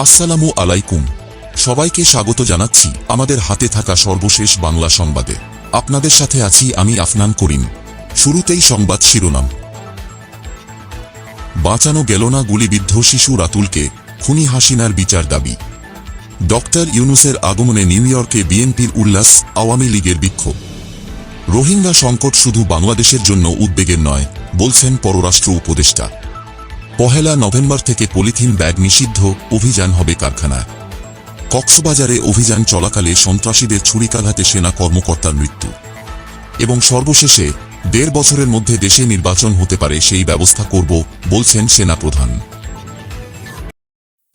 আসসালামু আলাইকুম, সবাইকে স্বাগত জানাচ্ছি আমাদের হাতে থাকা সর্বশেষ বাংলা সংবাদে। আপনাদের সাথে আছি আমি আফনান করিম। শুরুতেই সংবাদ শিরোনাম। বাঁচানো গেল না গুলিবিদ্ধ শিশু রাতুলকে, খুনি হাসিনার বিচার দাবি। ডক্টর ইউনূসের আগমনে নিউ ইয়র্কে বিএনপির উল্লাস, আওয়ামী লীগের বিক্ষোভ। রোহিঙ্গা সংকট শুধু বাংলাদেশের জন্য উদ্বেগের নয়, বলছেন পররাষ্ট্র উপদেষ্টা। ১ নভেম্বর থেকে পলিথিন ব্যাগ নিষিদ্ধ অভিযান হবে কারখানায়। কক্সবাজারে অভিযান চলাকালে সন্ত্রাসীদের ছুরিকাঘাতে সেনা কর্মকর্তার মৃত্যু। এবং সর্বশেষে ১.৫ বছরের মধ্যে দেশে নির্বাচন হতে পারে সেই ব্যবস্থা করব, বলছেন সেনাপ্রধান।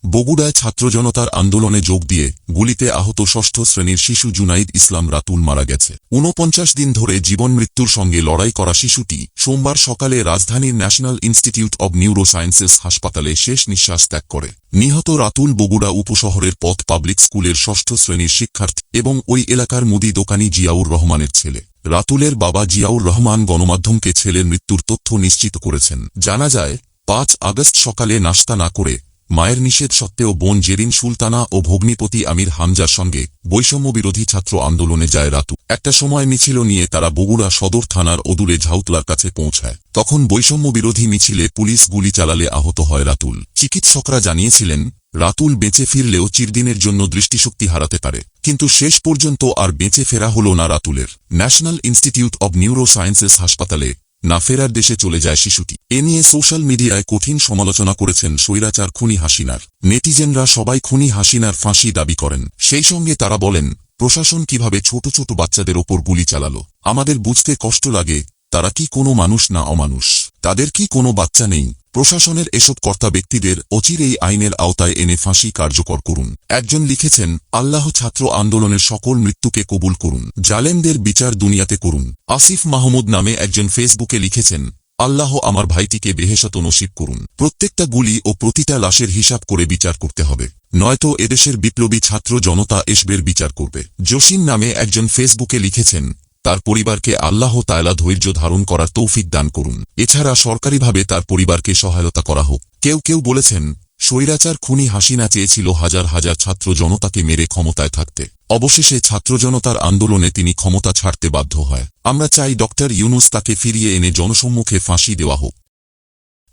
বগুড়ায় ছাত্র জনতার আন্দোলনে যোগ দিয়ে গুলিতে আহত ৬ষ্ঠ শ্রেণীর শিশু জুনাইদ ইসলাম রাতুল মারা গেছে। ৪৯ দিন ধরে জীবন মৃত্যুর সঙ্গে লড়াই করা শিশুটি সোমবার সকালে রাজধানীর ন্যাশনাল ইনস্টিটিউট অব নিউরোসায়েন্সেস হাসপাতালে শেষ নিঃশ্বাস ত্যাগ করে। নিহত রাতুল বগুড়া উপশহরের পথ পাবলিক স্কুলের ৬ষ্ঠ শ্রেণীর শিক্ষার্থী এবং ওই এলাকার মুদি দোকানি জিয়াউর রহমানের ছেলে। রাতুলের বাবা জিয়াউর রহমান গণমাধ্যমকে ছেলের মৃত্যুর তথ্য নিশ্চিত করেছেন। জানা যায়, ৫ আগস্ট সকালে নাশতা না করে মায়ের নিষেধ সত্ত্বেও বোন জেরিন সুলতানা ও ভগ্নিপতি আমির হামজার সঙ্গে বৈষম্যবিরোধী ছাত্র আন্দোলনে যায় রাতু। একটা সময় মিছিল নিয়ে তারা বগুড়া সদর থানার অদূরে ঝাউতলার কাছে পৌঁছায়। তখন বৈষম্যবিরোধী মিছিলে পুলিশ গুলি চালালে আহত হয় রাতুল। চিকিৎসকরা জানিয়েছিলেন, রাতুল বেঁচে ফিরলেও চিরদিনের জন্য দৃষ্টিশক্তি হারাতে পারে, কিন্তু শেষ পর্যন্ত আর বেঁচে ফেরা হল না রাতুলের। ন্যাশনাল ইনস্টিটিউট অব নিউরোসায়েন্সেস হাসপাতালে না ফেরার দেশে চলে যায় শিশুটি। এ নিয়ে সোশ্যাল মিডিয়ায় কঠিন সমালোচনা করেছেন স্বৈরাচার খুনি হাসিনার। নেটিজেনরা সবাই খুনি হাসিনার ফাঁসি দাবি করেন। সেই সঙ্গে তারা বলেন, প্রশাসন কিভাবে ছোট ছোট বাচ্চাদের ওপর গুলি চালালো। আমাদের বুঝতে কষ্ট লাগে, তারা কি কোনো মানুষ না অমানুষ? তাদের কি কোনো বাচ্চা নেই? প্রশাসনের এসব কর্তা ব্যক্তিদের অচিরেই আইনের আওতায় এনে ফাঁসি কার্যকর করুন। একজন লিখেছেন, আল্লাহ ছাত্র আন্দোলনের সকল মৃত্যুকে কবুল করুন, জালেমদের বিচার দুনিয়াতে করুন। আসিফ মাহমুদ নামে একজন ফেসবুকে লিখেছেন, আল্লাহ আমার ভাইটিকে বেহেশত নসিব করুন। প্রত্যেকটা গুলি ও প্রতিটা লাশের হিসাব করে বিচার করতে হবে, নয়তো এদেশের বিপ্লবী ছাত্র জনতা এসবের বিচার করবে। জসিম নামে একজন ফেসবুকে লিখেছেন, তার পরিবারকে আল্লাহ তাআলা ধৈর্য ধারণ করার তৌফিক দান করুন। এছাড়া সরকারিভাবে তার পরিবারকে সহায়তা করা হোক। কেউ কেউ বলেছেন, স্বৈরাচার খুনি হাসিনা চেয়েছিল হাজার হাজার ছাত্র জনতাকে মেরে ক্ষমতায় থাকতে। অবশেষে ছাত্র জনতার আন্দোলনে তিনি ক্ষমতা ছাড়তে বাধ্য হয়। আমরা চাই ডক্টর ইউনূস তাকে ফিরিয়ে এনে জনসম্মুখে ফাঁসি দেওয়া হোক।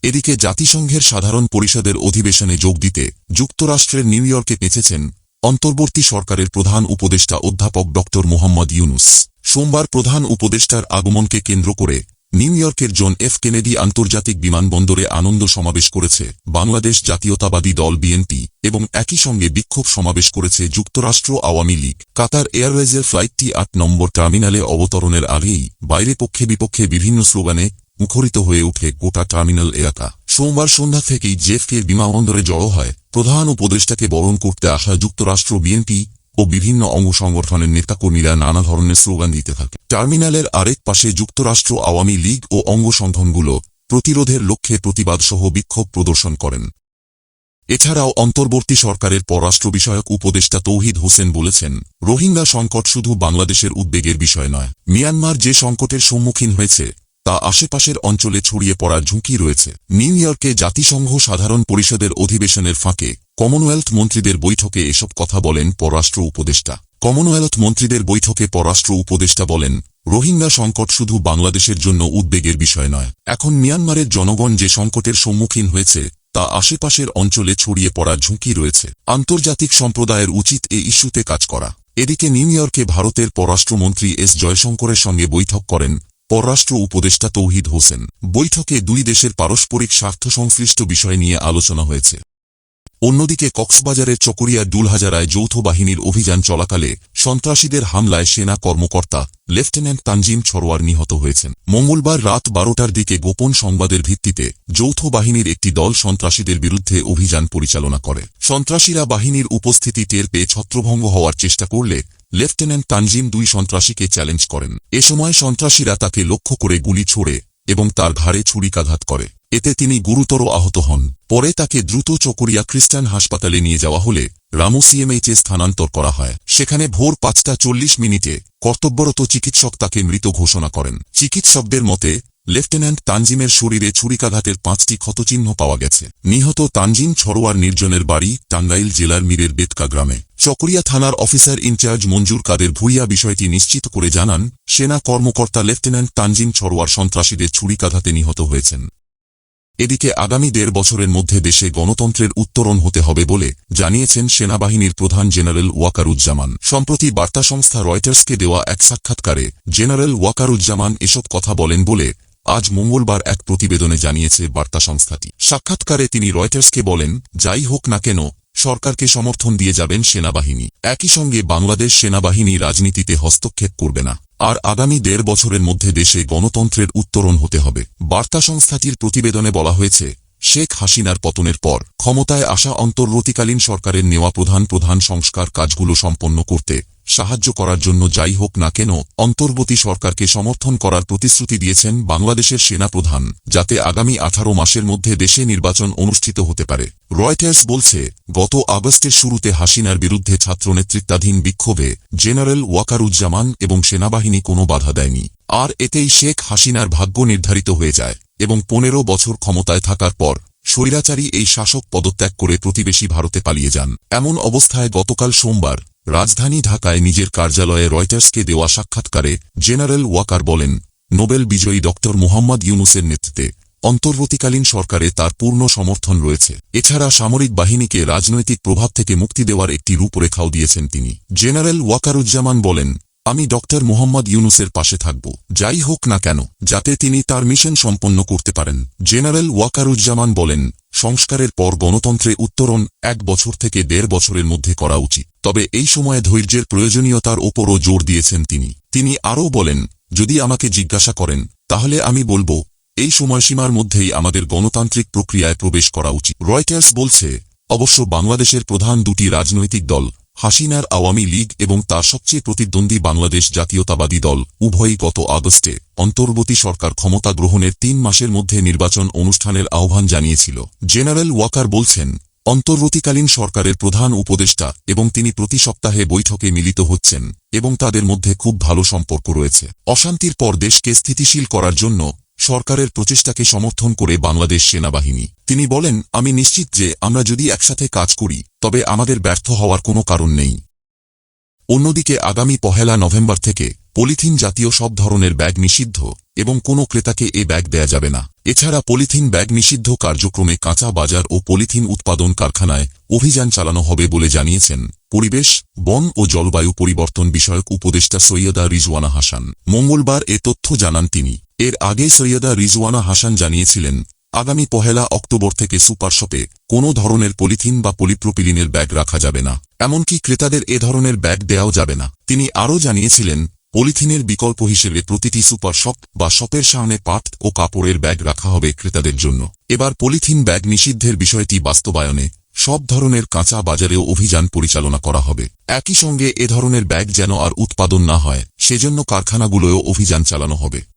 এদিকে জাতিসংঘের সাধারণ পরিষদের অধিবেশনে যোগ দিতে যুক্তরাষ্ট্রের নিউ ইয়র্কে পৌঁছেছেন অন্তর্বর্তী সরকারের প্রধান উপদেষ্টা অধ্যাপক ডক্টর মোহাম্মদ ইউনূস। সোমবার প্রধান উপদেষ্টার আগমনকে কেন্দ্র করে নিউ ইয়র্কের জন এফ কেনেডি আন্তর্জাতিক বিমানবন্দরে আনন্দ সমাবেশ করেছে বাংলাদেশ জাতীয়তাবাদী দল বিএনপি এবং একই সঙ্গে বিক্ষোভ সমাবেশ করেছে যুক্তরাষ্ট্র আওয়ামী লীগ। কাতার এয়ারওয়েজের ফ্লাইটটি ৮ নম্বর টার্মিনালে অবতরণের আগেই বাইরে পক্ষে বিপক্ষে বিভিন্ন স্লোগানে মুখরিত হয়ে ওঠে গোটা টার্মিনাল এলাকা। সোমবার সন্ধ্যা থেকেই জেএফকে বিমানবন্দরে জড়ো হয় প্রধান উপদেষ্টাকে বরণ করতে আসা যুক্তরাষ্ট্র বিএনপি ও বিভিন্ন অঙ্গ সংগঠনের নেতাকর্মীরা নানা ধরনের স্লোগান দিতে থাকে। টার্মিনালের আরেক পাশে যুক্তরাষ্ট্র আওয়ামী লীগ ও অঙ্গ সংগঠনগুলো প্রতিরোধের লক্ষ্যে প্রতিবাদসহ বিক্ষোভ প্রদর্শন করেন। এছাড়াও অন্তর্বর্তী সরকারের পররাষ্ট্র বিষয়ক উপদেষ্টা তৌহিদ হোসেন বলেছেন, রোহিঙ্গা সংকট শুধু বাংলাদেশের উদ্বেগের বিষয় নয়। মিয়ানমার যে সংকটের সম্মুখীন হয়েছে তা আশেপাশের অঞ্চলে ছড়িয়ে পড়ার ঝুঁকি রয়েছে। নিউ ইয়র্কে জাতিসংঘ সাধারণ পরিষদের অধিবেশনের ফাঁকে কমনওয়েলথ মন্ত্রীদের বৈঠকে এসব কথা বলেন পররাষ্ট্র উপদেষ্টা। কমনওয়েলথ মন্ত্রীদের বৈঠকে পররাষ্ট্র উপদেষ্টা বলেন, রোহিঙ্গা সংকট শুধু বাংলাদেশের জন্য উদ্বেগের বিষয় নয়। এখন মিয়ানমারের জনগণ যে সংকটের সম্মুখীন হয়েছে তা আশেপাশের অঞ্চলে ছড়িয়ে পড়ার ঝুঁকি রয়েছে। আন্তর্জাতিক সম্প্রদায়ের উচিত এই ইস্যুতে কাজ করা। এদিকে নিউ ইয়র্কে ভারতের পররাষ্ট্রমন্ত্রী এস জয়শঙ্করের সঙ্গে বৈঠক করেন পররাষ্ট্র উপদেষ্টা তৌহিদ হোসেন। বৈঠকে দুই দেশের পারস্পরিক স্বার্থ সংশ্লিষ্ট বিষয় নিয়ে আলোচনা হয়েছে। অন্যদিকে কক্সবাজারের চকরিয়া ডুলহাজারায় যৌথ বাহিনীর অভিযান চলাকালে সন্ত্রাসীদের হামলায় সেনা কর্মকর্তা লেফটেন্যান্ট তানজিম সরোয়ার নিহত হয়েছেন। মঙ্গলবার রাত ১২টার দিকে গোপন সংবাদের ভিত্তিতে যৌথ বাহিনীর একটি দল সন্ত্রাসীদের বিরুদ্ধে অভিযান পরিচালনা করে। সন্ত্রাসীরা বাহিনীর উপস্থিতি টের পেয়ে ছত্রভঙ্গ হওয়ার চেষ্টা করলে লেফটেন্যান্ট তানজিম দুই সন্ত্রাসীকে চ্যালেঞ্জ করেন। এ সময় সন্ত্রাসীরা তাকে লক্ষ্য করে গুলি ছোড়ে এবং তার ঘাড়ে ছুরিকাঘাত করে। এতে তিনি গুরুতর আহত হন। পরে তাকে দ্রুত চকরিয়া খ্রিস্টান হাসপাতালে নিয়ে যাওয়া হলে রামু সিএমএইচে স্থানান্তর করা হয়। সেখানে ভোর 5:40 কর্তব্যরত চিকিৎসক তাকে মৃত ঘোষণা করেন। চিকিৎসকদের মতে লেফটেন্যান্ট তানজিমের শরীরে ছুরিকাঘাতের 5টি ক্ষতচিহ্ন পাওয়া গেছে। নিহত তানজিম ছড়োয়ার নির্জনের বাড়ি টাঙ্গাইল জেলার মীরের বেতকা গ্রামে। চকরিয়া থানার অফিসার ইনচার্জ মঞ্জুর কাদের ভূঁইয়া বিষয়টি নিশ্চিত করে জানান, সেনা কর্মকর্তা লেফটেন্যান্ট তানজিম ছড়োয়ার সন্ত্রাসীদের ছুরিকাঘাতে নিহত হয়েছেন। এদিকে আগামী 1.5 বছরের মধ্যে দেশে গণতন্ত্রের উত্তরণ হতে হবে বলে জানিয়েছেন সেনাবাহিনীর প্রধান জেনারেল ওয়াকারুজ্জামান। সম্প্রতি বার্তা সংস্থা রয়টার্সকে দেওয়া এক সাক্ষাৎকারে জেনারেল ওয়াকারুজ্জামান এসব কথা বলেন বলে আজ মঙ্গলবার এক প্রতিবেদনে জানিয়েছে বার্তা সংস্থাটি। সাক্ষাৎকারে তিনি রয়টার্সকে বলেন, যাই হোক না কেন সরকারকে সমর্থন দিয়ে যাবেন সেনাবাহিনী। একই সঙ্গে বাংলাদেশ সেনাবাহিনী রাজনীতিতে হস্তক্ষেপ করবে না। আর আগামী 1.5 বছরের মধ্যে দেশে গণতন্ত্রের উত্তরণ হতে হবে। বার্তা সংস্থাটির প্রতিবেদনে বলা হয়েছে, শেখ হাসিনার পতনের পর ক্ষমতায় আসা অন্তর্বর্তীকালীন সরকারের নেওয়া প্রধান সংস্কার কাজগুলো সম্পন্ন করতে সাহায্য করার জন্য যাই হোক না কেন অন্তর্বর্তী সরকারকে সমর্থন করার প্রতিশ্রুতি দিয়েছেন বাংলাদেশের সেনাপ্রধান, যাতে আগামী 18 মাসের মধ্যে দেশে নির্বাচন অনুষ্ঠিত হতে পারে। রয়টার্স বলছে, গত আগস্টের শুরুতে হাসিনার বিরুদ্ধে ছাত্রনেতৃত্বাধীন বিক্ষোভে জেনারেল ওয়াকারুজ্জামান এবং সেনাবাহিনী কোনো বাধা দেয়নি। আর এতেই শেখ হাসিনার ভাগ্য নির্ধারিত হয়ে যায় এবং 15 বছর ক্ষমতায় থাকার পর স্বৈরাচারী এই শাসক পদত্যাগ করে প্রতিবেশী ভারতে পালিয়ে যান। এমন অবস্থায় গতকাল সোমবার রাজধানী ঢাকায় নিজের কার্যালয়ে রয়টার্সকে দেওয়া সাক্ষাৎকারে জেনারেল ওয়াকার বলেন, নোবেল বিজয়ী ড. মোহাম্মদ ইউনূসের নেতৃত্বে অন্তর্বর্তীকালীন সরকারে তার পূর্ণ সমর্থন রয়েছে। এছাড়া সামরিক বাহিনীকে রাজনৈতিক প্রভাব থেকে মুক্তি দেওয়ার একটি রূপরেখাও দিয়েছেন তিনি। জেনারেল ওয়াকারুজ্জামান বলেন, আমি ড. মোহাম্মদ ইউনূসের পাশে থাকব, যাই হোক না কেন, যাতে তিনি তার মিশন সম্পন্ন করতে পারেন। জেনারেল ওয়াকারুজ্জামান বলেন, সংস্কারের পর গণতন্ত্রে উত্তরণ 1 বছর থেকে 1.5 বছরের মধ্যে করা উচিত। তবে এই সময়ে ধৈর্যের প্রয়োজনীয়তার ওপরও জোর দিয়েছেন তিনি। তিনি আরও বলেন, যদি আমাকে জিজ্ঞাসা করেন তাহলে আমি বলব, এই সময়সীমার মধ্যেই আমাদের গণতান্ত্রিক প্রক্রিয়ায় প্রবেশ করা উচিত। রয়টার্স বলছে, অবশ্য বাংলাদেশের প্রধান দুটি রাজনৈতিক দল হাসিনার আওয়ামী লীগ এবং তার সবচেয়ে প্রতিদ্বন্দ্বী বাংলাদেশ জাতীয়তাবাদী দল উভয়ই গত আগস্টে অন্তর্বর্তী সরকার ক্ষমতা গ্রহণের 3 মাসের মধ্যে নির্বাচন অনুষ্ঠানের আহ্বান জানিয়েছিল। জেনারেল ওয়াকার বলছেন, অন্তর্বর্তীকালীন সরকারের প্রধান উপদেষ্টা এবং তিনি প্রতি সপ্তাহে বৈঠকে মিলিত হচ্ছেন এবং তাদের মধ্যে খুব ভালো সম্পর্ক রয়েছে। অশান্তির পর দেশকে স্থিতিশীল করার জন্য সরকারের প্রচেষ্টাকে সমর্থন করে বাংলাদেশ সেনাবাহিনী। তিনি বলেন, আমি নিশ্চিত যে আমরা যদি একসাথে কাজ করি তবে আমাদের ব্যর্থ হওয়ার কোনো কারণ নেই। অন্যদিকে আগামী 1 নভেম্বর থেকে পলিথিন জাতীয় সব ধরনের ব্যাগ নিষিদ্ধ এবং কোনো ক্রেতাকে এ ব্যাগ দেয়া যাবে না। এছাড়া পলিথিন ব্যাগ নিষিদ্ধ কার্যক্রমে কাঁচা বাজার ও পলিথিন উৎপাদন কারখানায় অভিযান চালানো হবে বলে জানিয়েছেন পরিবেশ, বন ও জলবায়ু পরিবর্তন বিষয়ক উপদেষ্টা সৈয়দা রিজওয়ানা হাসান। মঙ্গলবার এ তথ্য জানান তিনি। এর আগে সৈয়দা রিজওয়ানা হাসান জানিয়েছিলেন, আগামী 1 অক্টোবর থেকে সুপার শপে কোনো ধরনের পলিথিন বা পলিপ্রোপিলিনের ব্যাগ রাখা যাবে না, এমনকি ক্রেতাদের এ ধরনের ব্যাগ দেওয়াও যাবে না। তিনি আরও জানিয়েছিলেন, পলিথিনের বিকল্প হিসেবে প্রতিটি সুপার শপ বা শপের সামনে পাট ও কাপড়ের ব্যাগ রাখা হবে ক্রেতাদের জন্য। এবার পলিথিন ব্যাগ নিষিদ্ধের বিষয়টি বাস্তবায়নে সব ধরনের কাঁচা বাজারেও অভিযান পরিচালনা করা হবে। একই সঙ্গে এ ধরনের ব্যাগ যেন আর উৎপাদন না হয় সেজন্য কারখানাগুলোও অভিযান চালানো হবে।